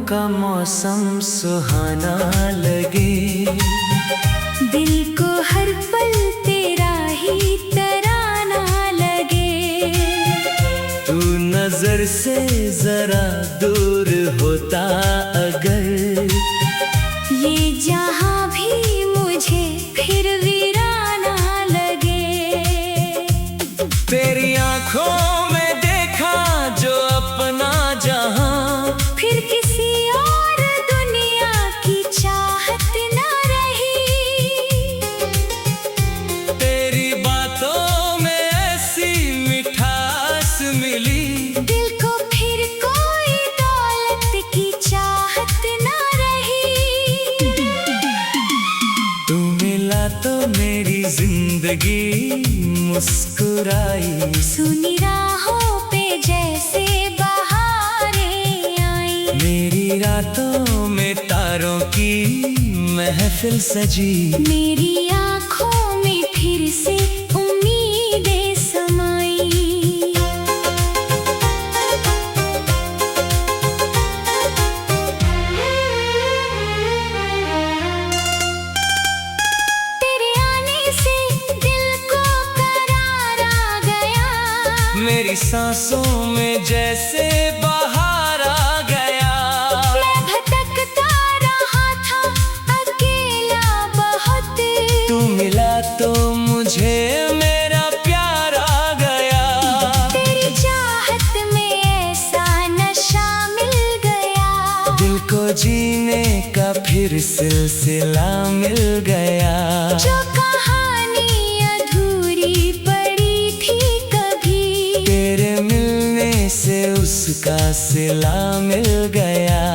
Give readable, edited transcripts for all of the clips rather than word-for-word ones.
का मौसम सुहाना लगे। दिल को हर पल तेरा ही तराना लगे। तू नजर से जरा दूर होता अगर, ये जहां भी मुझे फिर वीराना लगे। तेरी आंखों में देखा जो अपना जहां, फिर किसी और दुनिया की चाहत न रही। तेरी बातों में ऐसी मिठास मिली, दिल को फिर कोई दौलत की चाहत न रही। तू मिला तो मेरी जिंदगी मुस्कुराई। सुनी राहों पे जैसे बहारें आई। मेरी रातों में तारों की महफिल सजी। मेरी आँखों में फिर से उम्मीदें समाई। तेरे आने से दिल को करार आ गया। मेरी सांसों में जैसे बाहर आ गया। मैं भटकता रहा था अकेला बहुत। तू मिला तो मुझे मेरा प्यार आ गया। तेरी चाहत में ऐसा नशा मिल गया। दिल को जीने का फिर सिलसिला मिल गया। जो कहानी अधूरी पड़ी थी कभी, तेरे मिलने से उसका सिला मिल गया।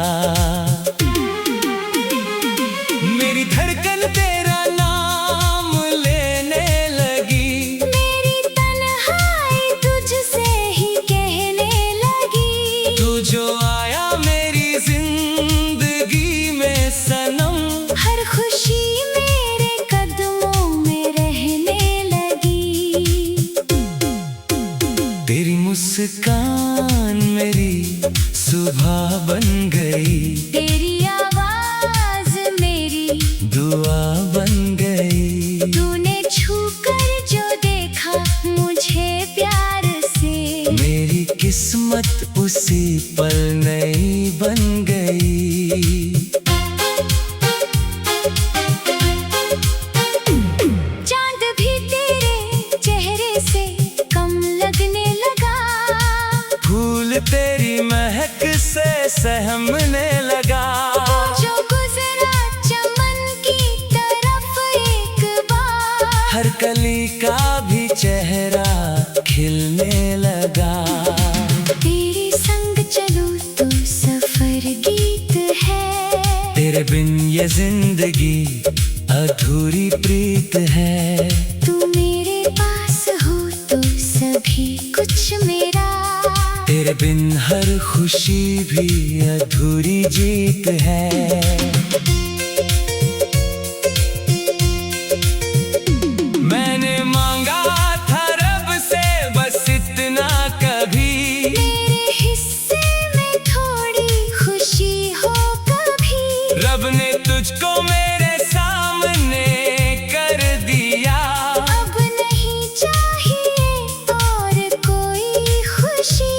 मेरी धड़कन तेरा नाम लेने लगी। मेरी तन्हाई तुझसे ही कहने लगी। तू जो आया मेरी जिंदगी में सनम, हर खुशी मेरे कदमों में रहने लगी। तेरी मुस्कान मेरी सुबह बन गई। तेरी आवाज मेरी दुआ बन गई। तूने छूकर जो देखा मुझे प्यार से, मेरी किस्मत उसी पल नई बन गई। चांद भी तेरे चेहरे से कम लगने लगा। फूल तेरी महक से सहमने लगा। जो गुजरा चमन की तरफ एक बार, हर कली का भी चेहरा खिलने लगा। तेरे संग चलूं तो सफर गीत है। तेरे बिन ये जिंदगी अधूरी प्रीत है। तू मेरे पास हो तो सभी कुछ मेरा। तेरे बिन हर खुशी भी अधूरी जीत है। मैंने मांगा था रब से बस इतना कभी, मेरे हिस्से में थोड़ी खुशी हो कभी। रब ने तुझको मेरे सामने कर दिया। अब नहीं चाहिए और कोई खुशी।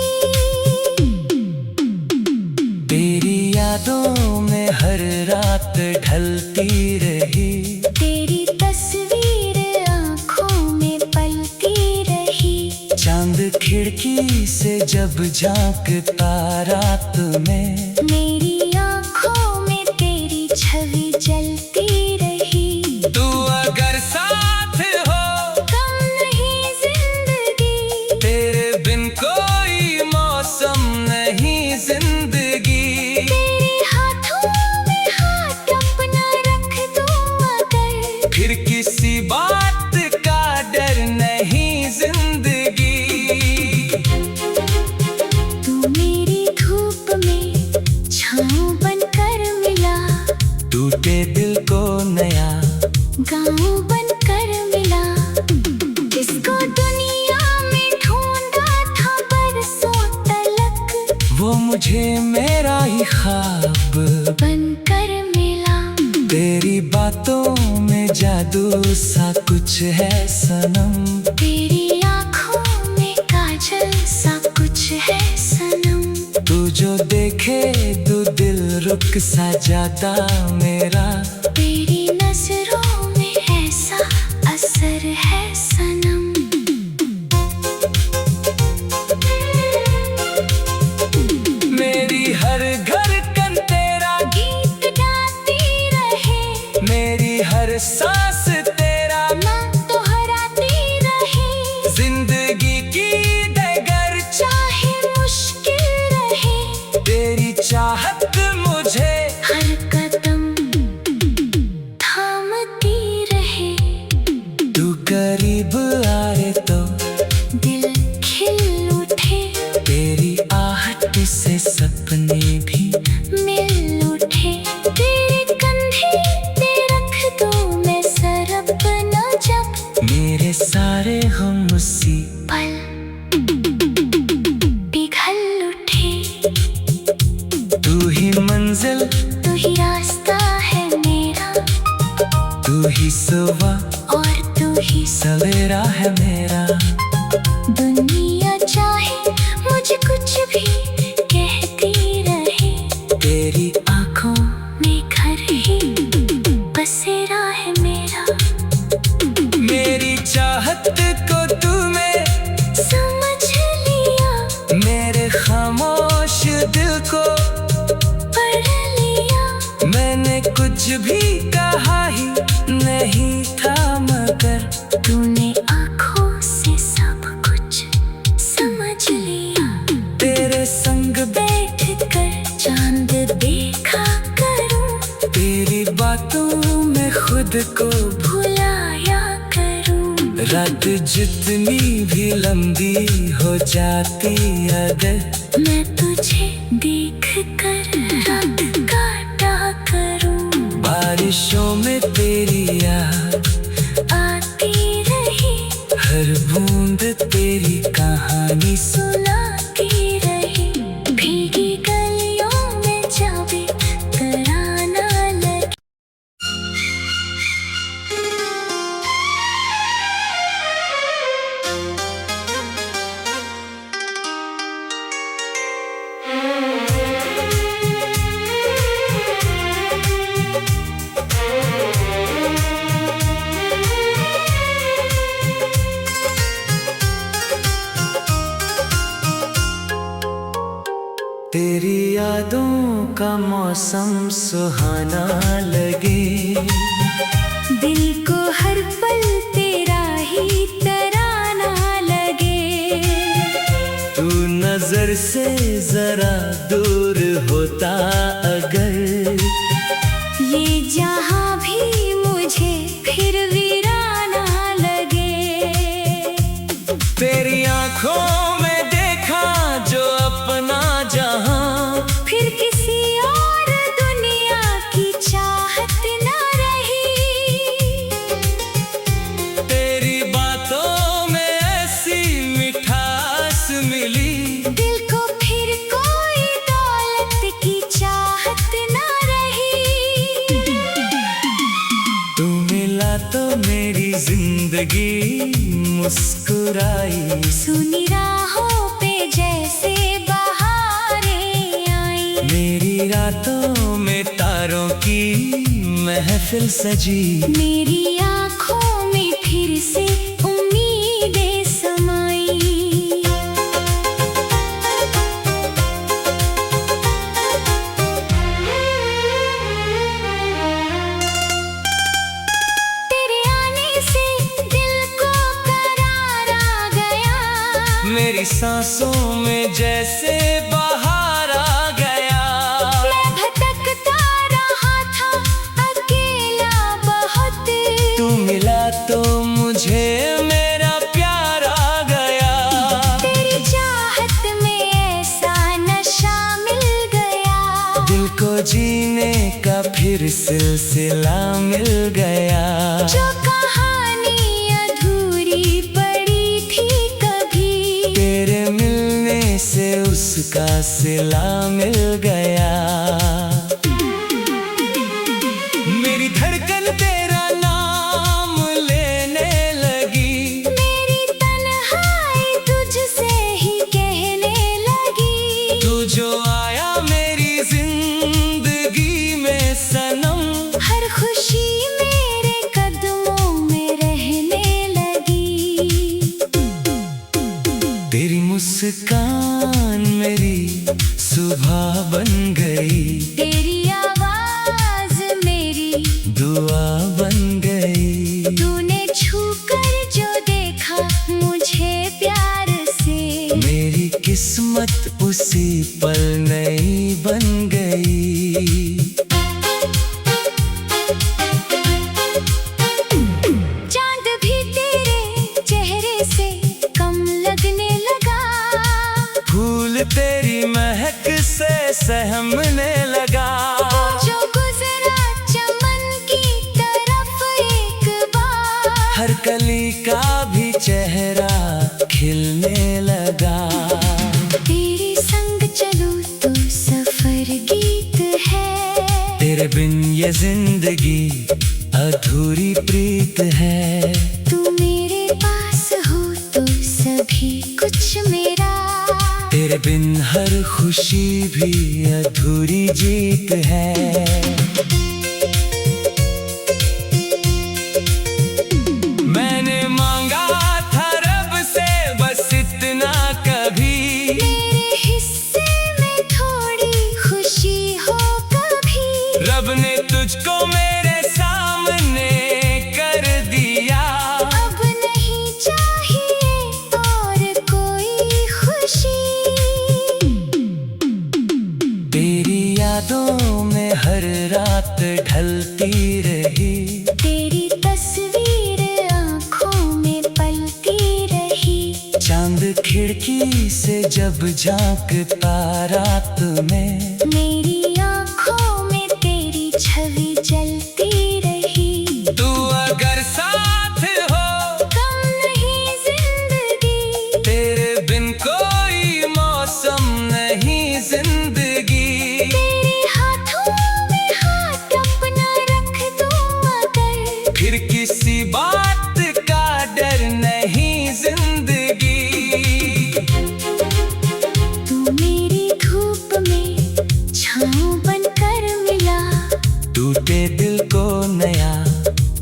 तेरी यादों में हर रात ढलती रही। तेरी तस्वीर आँखों में पलती रही। चांद खिड़की से जब झांकता रात में, मेरी आँखों में तेरी छवि जलती रही। तू अगर साथ हो कम नहीं जिंदगी। तेरे बिन कोई मौसम नहीं जिंदगी। तेरे हाथों में हाथ अपना रख दूं अगर, फिर किसी बात का डर नहीं जिंदगी। तू मेरी धूप में छाँव बनकर मिला। टूटे दिल को नया गाँव बनकर मिला। जिसको दुनिया में ढूंढा था बरसों तलक, वो मुझे मेरा ही ख्वाब तेरी बातों में जादू सा कुछ है सनम, तेरी आँखों में काजल सा कुछ है सनम। तू जो देखे तो दिल रुक सा जाता मेरा, तेरी नजरों में ऐसा असर है सनम। मेरी हर धड़कन तेरा गीत गाती रहे, मेरी हर सांस तेरा नाम दोहराती रहे। जिंदगी की डगर चाहे मुश्किल रहे, तेरी चाहत मुझे हर कदम थामती रहे। तू करीब आए तो दिल खिल उठे, तेरी आहट से सपने भी मिल उठे। तेरे कंधे पे रख दूं मैं सर अपना जब, मेरे सारे हम उसी पल पिघल उठे। तू ही मंजिल तू ही रास्ता है मेरा, तू ही सुबह और तू ही सवेरा है मेरा। दुनिया चाहे मुझे कुछ भी कहती रहे, तेरी आँखों में घर ही बसेरा है मेरा। मेरी चाहत को तूने समझ लिया, मेरे खामोश दिल को पढ़ लिया। मैंने कुछ भी कहा ही नहीं था, मगर तूने आँखों से सब कुछ समझ लिया। तेरे संग बैठ कर चांद देखा करूं, तेरी बातों में खुद को भुलाया करूं। रात जितनी भी लंबी हो जाती अगर मैं तुझे देख कर रात काटा करूं। बारिशों में तेरी याद आती रही, हर बूंद तेरी कहानी सुनाती रही। भीगी गलियों में जावे तराना लगे। तेरी यादों का मौसम सुहाना लगे, दिल को हर पल तेरा ही तराना लगे। तू नजर से जरा दूर होता अगर, ये जहां भी मुझे फिर वीराना लगे। तेरी आंखों में देखा जो अपना जहां, फिर किसी और दुनिया की चाहत ना रही। तेरी बातों में ऐसी मिठास मिली, दिल को फिर कोई दौलत की चाहत ना रही। तू मिला तो मेरी जिंदगी मुस्कुराई, सुनी राहों पे जैसे बहारें आई। मेरी रातों में तारों की महफिल सजी। मेरी आँखों में फिर से उम्मीदें समाई। तेरे आने से दिल को करार आ गया, मेरी सांसों में जैसे बाहर आ गया। मैं भटकता रहा था अकेला बहुत, तू मिला तो मुझे मेरा प्यार आ गया। तेरी चाहत में ऐसा नशा मिल गया, दिल को जीने का फिर सिलसिला मिल गया। जो कहानी अधूरी पड़ी थी कभी, तेरे मिलने से उसका सिला मिल गया। मेरी मुस्कान मेरी सुबह बन गई, तेरी आवाज मेरी दुआ बन गई। तूने छूकर जो देखा मुझे प्यार से, मेरी किस्मत उसी पल नई बन गई। चांद भी तेरे चेहरे से कम लगने लगा, फूल तेरी महक से सहमने लगा। जो गुजरा चमन की तरफ एक बार, हर कली का भी चेहरा खिलने लगा। तेरे संग चलूं तो सफर गीत है, तेरे बिन ये जिंदगी अधूरी प्रीत है। तू मेरे पास हो तो सभी कुछ मेरा, तेरे बिन हर खुशी भी अधूरी जीत है। मैंने मांगा था रब से बस इतना कभी, मेरे हिस्से में थोड़ी खुशी हो कभी। रब ने तुझको मेरे सामने कर दिया। अब नहीं चाहिए और कोई खुशी, तेरी यादों में हर रात ढलती रही, तेरी तस्वीर आँखों में पलती रही। चांद खिड़की से जब झांकता रात में, मेरी आँखों में तेरी छवि जलती रही। तू अगर साथ हो कम नहीं जिंदगी, तेरे बिन कोई मौसम नहीं जिंदगी। तेरे हाथों में हाथ अपना रख दूं अगर, फिर किसी बात का डर नहीं जिंदगी। तू मेरी धूप में छाँव बनकर मिला, टूटे दिल को नया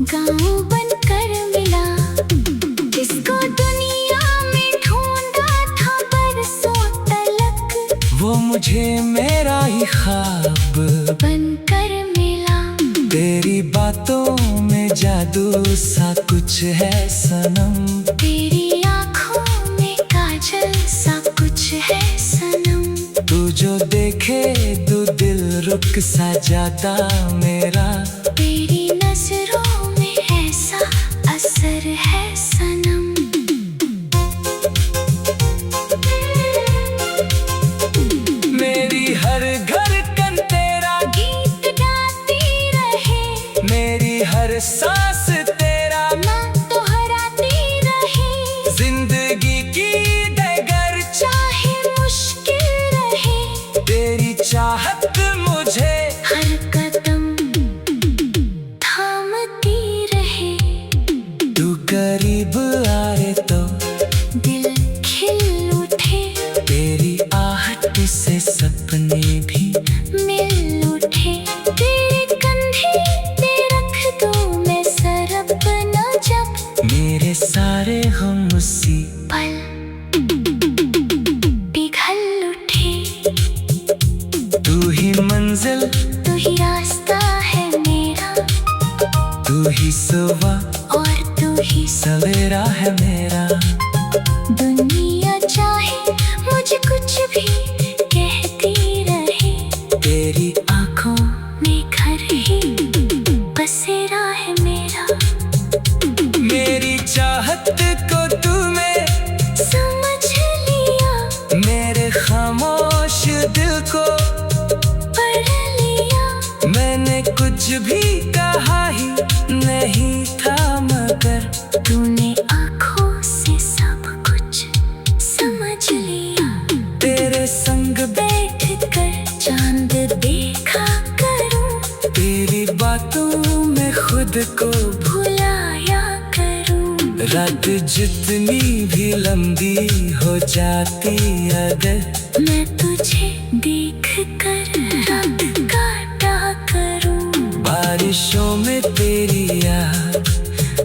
गाँव बनकर मिला। जिसको दुनिया में ढूंढा था बरसों तलक, वो मुझे मेरा ही ख्वाब बनकर मिला। तेरी बातों में जादू सा कुछ है सनम, तेरी आँखों में काजल सा कुछ है सनम। तू जो देखे दो दिल रुक सा जाता मेरा। तेरी नजरों में ऐसा असर है सनम। मेरी हर धड़कन तेरा गीत गाती रहे, मेरी हर सांस तेरा नाम दोहराती रहे। जिंदगी की डगर चाहे मुश्किल रहे, तेरी चाहत मुझे हर कदम थामती रहे। तू करीब आए तो दिल खिल उठे, तेरी आहट से सपने भी मिल उठे। तेरे कंधे पे रख दो मैं सर अपना जब, मेरे सारे हम उसी पल पिघल उठे। तू ही मंजिल तू ही रास्ता है मेरा, तू ही सुबह और तू ही सवेरा है मेरा। दुनिया चाहे मुझे कुछ भी कहती रहे, तेरी आंखों में घर ही बसेरा है मेरा। मेरी चाहत को तूने समझ लिया, मेरे खामोश दिल को पढ़ लिया। मैंने कुछ भी कहा ही नहीं था मगर तूने आँखों से सब कुछ समझ लिया। तेरे संग बैठ कर चांद देखा करूं, तेरी बातों में खुद को भुलाया करूं। रात जितनी भी लंबी हो जाती अगर मैं तुझे देख कर रात काटा करूं। बारिशों में तेरी याद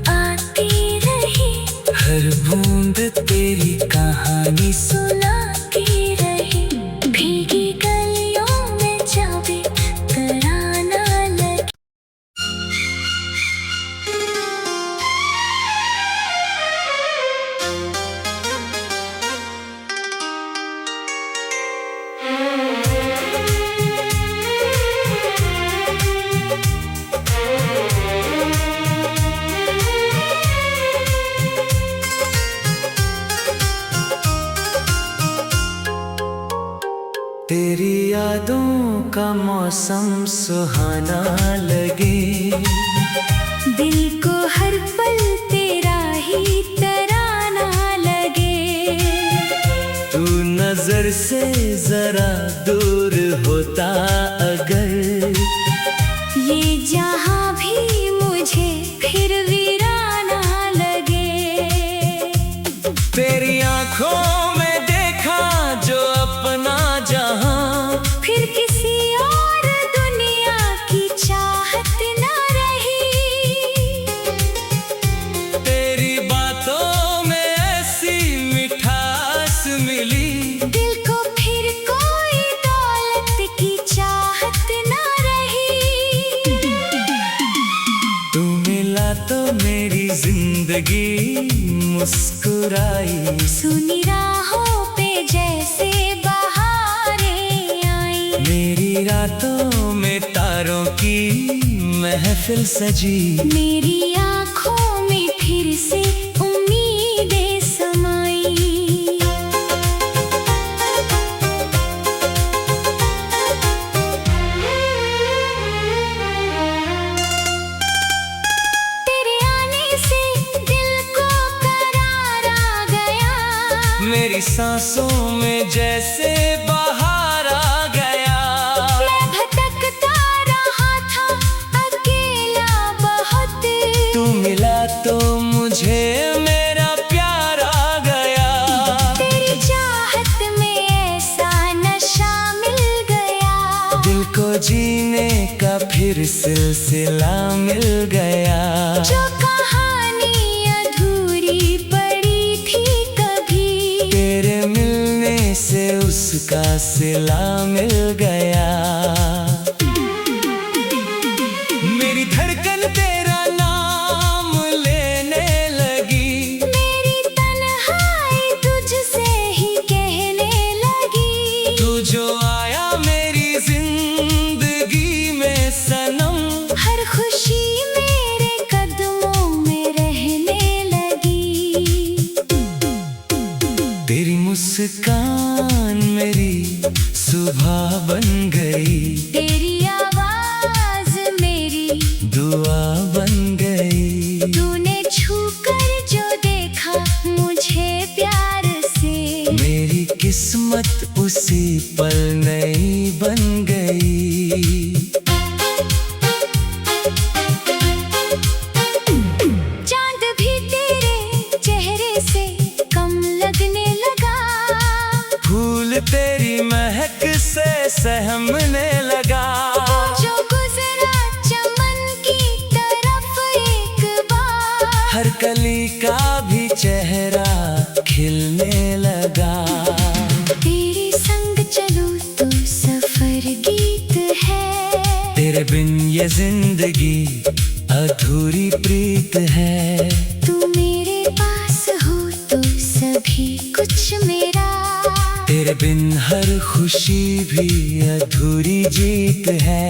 आती रही, हर बूंद तेरी कहानी सुना का मौसम सुहाना लगे। दिल को हर पल तेरा ही तराना लगे। तू नजर से जरा दूर होता अगर, ये जहां भी मुझे फिर वीराना लगे। तेरी आंखों में देखा जो अपना जहां, फिर किसी और दुनिया की चाहत न रही। तेरी बातों में ऐसी मिठास मिली, दिल को फिर कोई दौलत की चाहत न रही। तू मिला तो मेरी जिंदगी मुस्कुराई। सुनी राहों पे जैसे बहारें आई। मेरी रातों में तारों की महफिल सजी। मेरी आँखों में फिर से उम्मीदें समाई। तेरे आने से दिल को करार आ गया। मेरी सांसों में जैसे बाहर आ गया। मैं भटकता रहा था अकेला बहुत। तू मिला तो मुझे मेरा प्यार आ गया। तेरी चाहत में ऐसा नशा मिल गया। दिल को जीने का फिर सिलसिला मिल गया। जो कहानी अधूरी पड़ी थी कभी, तेरे मिलने से उसका सिला मिल गया। मेरी धड़कन तेरा नाम लेने लगी। मेरी तन्हाई तुझसे ही कहने लगी। तू जो आया मेरी जिंदगी में सनम, हर खुशी मेरे कदमों में रहने लगी। तेरी मुस्कान मेरी सुबह बन गई। तेरी आवाज मेरी दुआ बन गई। तूने छूकर जो देखा मुझे प्यार से, मेरी किस्मत उसी पल नई बन गई। चांद भी तेरे चेहरे से कम लगने लगा। फूल तेरी महक से सहमने लगा। जो गुजरा चमन की तरफ एक बार, हर कली का भी चेहरा खिलने लगा। तेरे संग चलो तो सफर गीत है। तेरे बिन ये जिंदगी अधूरी प्रीत है। तू मेरे पास हो तो सभी कुछ मेरा। तेरे बिन हर खुशी भी अधूरी जीत है।